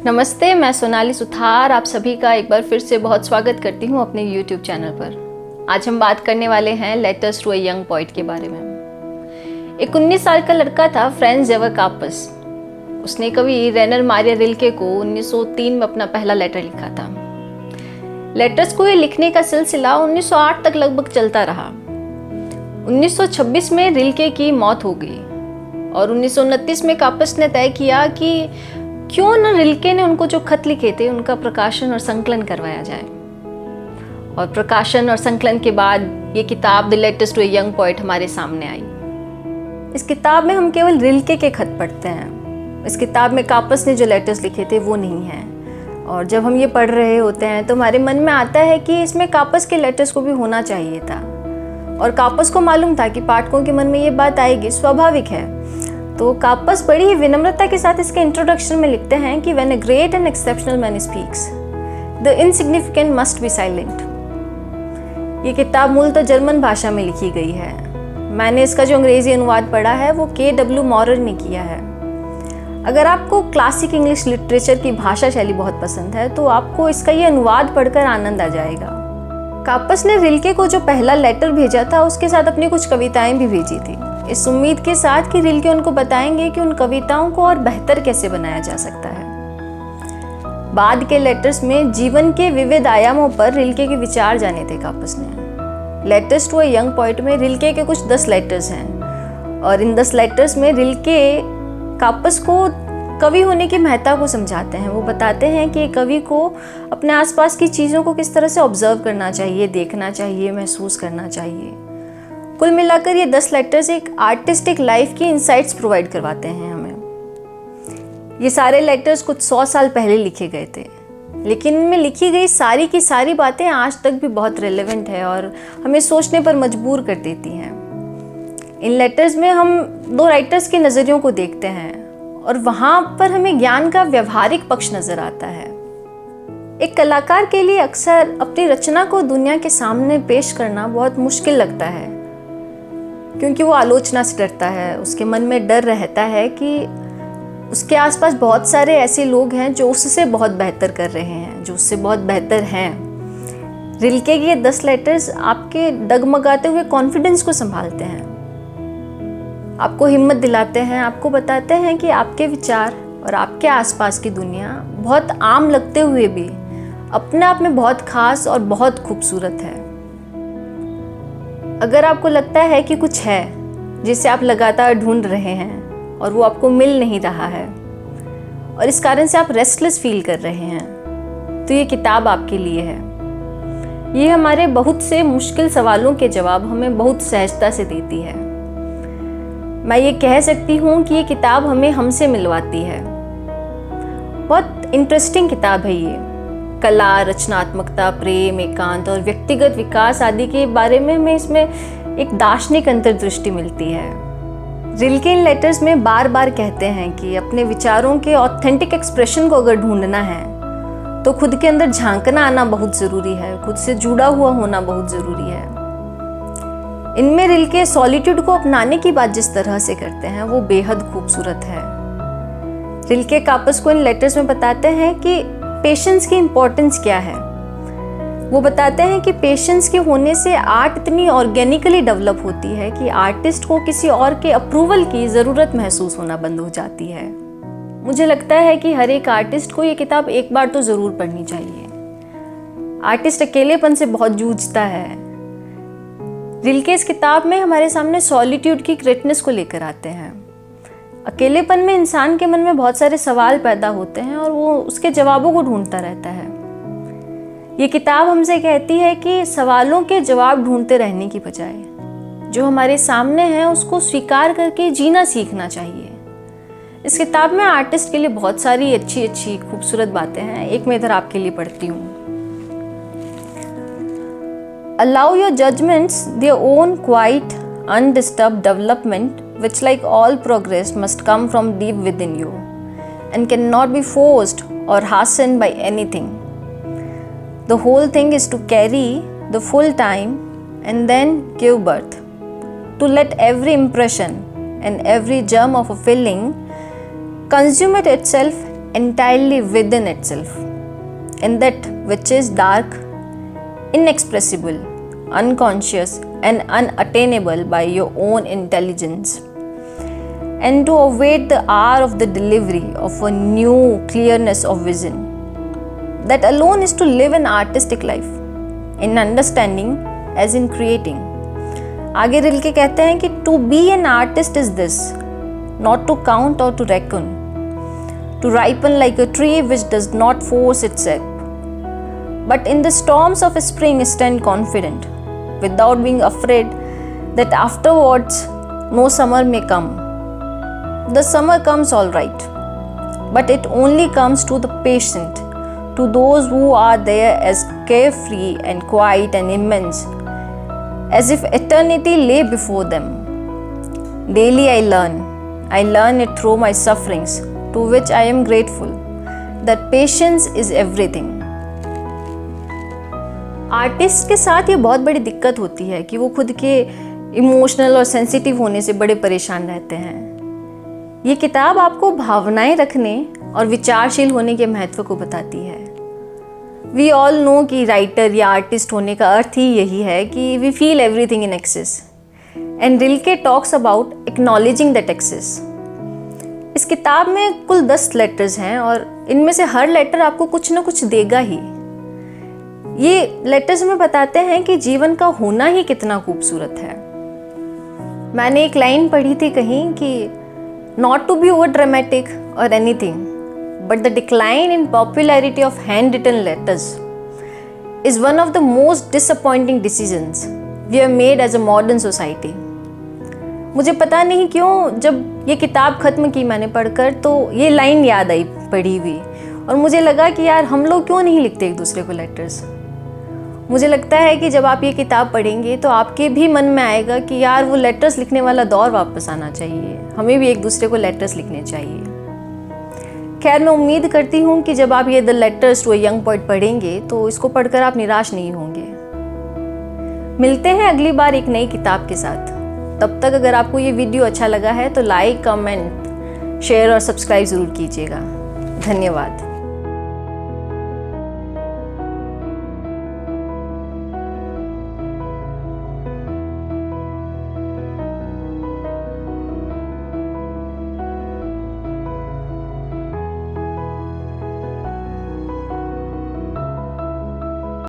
नमस्ते, मैं सोनाली सुथार आप सभी का एक बार फिर से बहुत स्वागत करती हूँ अपने YouTube चैनल पर। आज हम बात करने वाले हैं letters to a young poet के बारे में। एक 19 साल का लड़का था फ्रांज ज़ेवर कापर्स। उसने कवि रेनर मारिया रिल्के को 1903 में अपना पहला लेटर लिखा था। लेटर्स को ये लिखने का सिलसिला 1908 तक लगभग चलता रहा। 1926 में रिल्के की मौत हो गई और 1929 में कापर्स ने तय किया कि क्यों न रिल्के ने उनको जो खत लिखे थे उनका प्रकाशन और संकलन करवाया जाए। और प्रकाशन और संकलन के बाद ये किताब the letters to a young poet हमारे सामने आई। इस किताब में हम केवल रिल्के के खत पढ़ते हैं। इस किताब में कापर्स ने जो लेटर्स लिखे थे वो नहीं हैं। और जब हम ये पढ़ रहे होते हैं तो हमारे मन में आता है कि इसमें कापर्स के लेटर्स को भी होना चाहिए था। और कापर्स को मालूम था कि पाठकों के मन में ये बात आएगी, स्वाभाविक है। तो कापर्स बड़ी ही विनम्रता के साथ इसके इंट्रोडक्शन में लिखते हैं कि when a great and exceptional man speaks the insignificant must be silent. ये किताब मूलतः जर्मन भाषा में लिखी गई है। मैंने इसका जो अंग्रेजी अनुवाद पढ़ा है वो K.W. मॉरर ने किया है। अगर आपको क्लासिक इंग्लिश लिटरेचर की भाषा शैली बहुत पसंद है तो आपको इसका ये अनुवाद पढ़कर आनंद आ जाएगा। कापर्स ने रिल्के को जो पहला लेटर भेजा था उसके साथ अपनी कुछ कविताएं भी भेजी थी, इस उम्मीद के साथ कि रिल्के उनको बताएंगे कि उन कविताओं को और बेहतर कैसे बनाया जा सकता है। बाद के लेटर्स में जीवन के विविध आयामों पर रिल्के के विचार जाने थे कापर्स ने। Letters to a young poet में रिल्के के कुछ 10 लेटर्स हैं और इन 10 लेटर्स में रिल्के कापर्स को कवि होने की महत्ता को समझाते हैं। वो बताते हैं कि कवि को अपने आसपास की चीज़ों को किस तरह से ऑब्जर्व करना चाहिए, देखना चाहिए, महसूस करना चाहिए। कुल मिलाकर ये 10 लेटर्स एक आर्टिस्टिक लाइफ की इंसाइट्स प्रोवाइड करवाते हैं हमें। ये सारे लेटर्स कुछ 100 साल पहले लिखे गए थे, लेकिन इनमें लिखी गई सारी की सारी बातें आज तक भी बहुत रेलेवेंट है और हमें सोचने पर मजबूर कर देती हैं। इन लेटर्स में हम 2 राइटर्स के नज़रियों को देखते हैं और वहाँ पर हमें ज्ञान का व्यवहारिक पक्ष नज़र आता है। एक कलाकार के लिए अक्सर अपनी रचना को दुनिया के सामने पेश करना बहुत मुश्किल लगता है, क्योंकि वो आलोचना से डरता है। उसके मन में डर रहता है कि उसके आसपास बहुत सारे ऐसे लोग हैं जो उससे बहुत बेहतर कर रहे हैं, जो उससे बहुत बेहतर हैं। रिल्के के 10 लेटर्स आपके डगमगाते हुए कॉन्फिडेंस को संभालते हैं, आपको हिम्मत दिलाते हैं, आपको बताते हैं कि आपके विचार और आपके आसपास की दुनिया बहुत आम लगते हुए भी अपने आप में बहुत खास और बहुत खूबसूरत है। अगर आपको लगता है कि कुछ है जिसे आप लगातार ढूंढ रहे हैं और वो आपको मिल नहीं रहा है और इस कारण से आप रेस्टलेस फील कर रहे हैं, तो ये किताब आपके लिए है। ये हमारे बहुत से मुश्किल सवालों के जवाब हमें बहुत सहजता से देती है। मैं ये कह सकती हूँ कि ये किताब हमें हमसे मिलवाती है। बहुत इंटरेस्टिंग किताब है ये। कला, रचनात्मकता, प्रेम, एकांत और व्यक्तिगत विकास आदि के बारे में हमें इसमें एक दार्शनिक अंतर्दृष्टि मिलती है। रिल्के इन लेटर्स में बार बार कहते हैं कि अपने विचारों के ऑथेंटिक एक्सप्रेशन को अगर ढूंढना है तो खुद के अंदर झांकना आना बहुत ज़रूरी है, खुद से जुड़ा हुआ होना बहुत ज़रूरी है। इनमें रिल्के सॉलिट्यूड को अपनाने की बात जिस तरह से करते हैं वो बेहद खूबसूरत है। रिल्के कापर्स को इन लेटर्स में बताते हैं कि पेशेंस की इम्पोर्टेंस क्या है। वो बताते हैं कि पेशेंस के होने से आर्ट इतनी ऑर्गेनिकली डेवलप होती है कि आर्टिस्ट को किसी और के अप्रूवल की ज़रूरत महसूस होना बंद हो जाती है। मुझे लगता है कि हर एक आर्टिस्ट को ये किताब एक बार तो ज़रूर पढ़नी चाहिए। आर्टिस्ट अकेलेपन से बहुत जूझता है। रिल्के इस किताब में हमारे सामने सॉलिट्यूड की ग्रेटनेस को लेकर आते हैं। अकेलेपन में इंसान के मन में बहुत सारे सवाल पैदा होते हैं और वो उसके जवाबों को ढूंढता रहता है। ये किताब हमसे कहती है कि सवालों के जवाब ढूंढते रहने की बजाय जो हमारे सामने है उसको स्वीकार करके जीना सीखना चाहिए। इस किताब में आर्टिस्ट के लिए बहुत सारी अच्छी अच्छी खूबसूरत बातें हैं। एक मैं इधर आपके लिए पढ़ती हूँ। Allow your judgments their own quiet, undisturbed development, which like all progress must come from deep within you and cannot be forced or hastened by anything. The whole thing is to carry the full time and then give birth, to let every impression and every germ of a feeling consummate itself entirely within itself, in that which is dark, inexpressible, unconscious, and unattainable by your own intelligence, and to await the hour of the delivery of a new clearness of vision. That alone is to live an artistic life, in understanding as in creating. आगे Rilke कहते हैं कि to be an artist is this, not to count or to reckon, to ripen like a tree which does not force itself, but in the storms of spring stand confident, without being afraid that afterwards no summer may come. The summer comes all right, but it only comes to the patient, to those who are there as carefree and quiet and immense, as if eternity lay before them. Daily I learn it through my sufferings, to which I am grateful, that patience is everything. Artist के साथ ये बहुत बड़ी दिक्कत होती है कि वो खुद के इमोशनल और सेंसिटिव होने से बड़े परेशान रहते हैं। ये किताब आपको भावनाएं रखने और विचारशील होने के महत्व को बताती है। वी ऑल नो कि राइटर या आर्टिस्ट होने का अर्थ ही यही है कि we feel everything in excess, and Rilke talks about acknowledging that excess. इस किताब में कुल 10 लेटर्स हैं और इनमें से हर लेटर आपको कुछ ना कुछ देगा ही। ये लेटर्स में बताते हैं कि जीवन का होना ही कितना खूबसूरत है। मैंने एक लाइन पढ़ी थी कहीं कि not to be over dramatic और anything, but the decline in popularity of handwritten letters is one of the most disappointing decisions we have made as a modern society. मुझे पता नहीं क्यों जब ये किताब ख़त्म की मैंने पढ़कर तो ये लाइन याद आई पढ़ी हुई, और मुझे लगा कि यार हम लोग क्यों नहीं लिखते एक दूसरे को लेटर्स। मुझे लगता है कि जब आप ये किताब पढ़ेंगे तो आपके भी मन में आएगा कि यार वो लेटर्स लिखने वाला दौर वापस आना चाहिए, हमें भी एक दूसरे को लेटर्स लिखने चाहिए। खैर, मैं उम्मीद करती हूँ कि जब आप ये the letters to a young poet पढ़ेंगे तो इसको पढ़कर आप निराश नहीं होंगे। मिलते हैं अगली बार एक नई किताब के साथ। तब तक अगर आपको ये वीडियो अच्छा लगा है तो लाइक, कमेंट, शेयर और सब्सक्राइब ज़रूर कीजिएगा। धन्यवाद।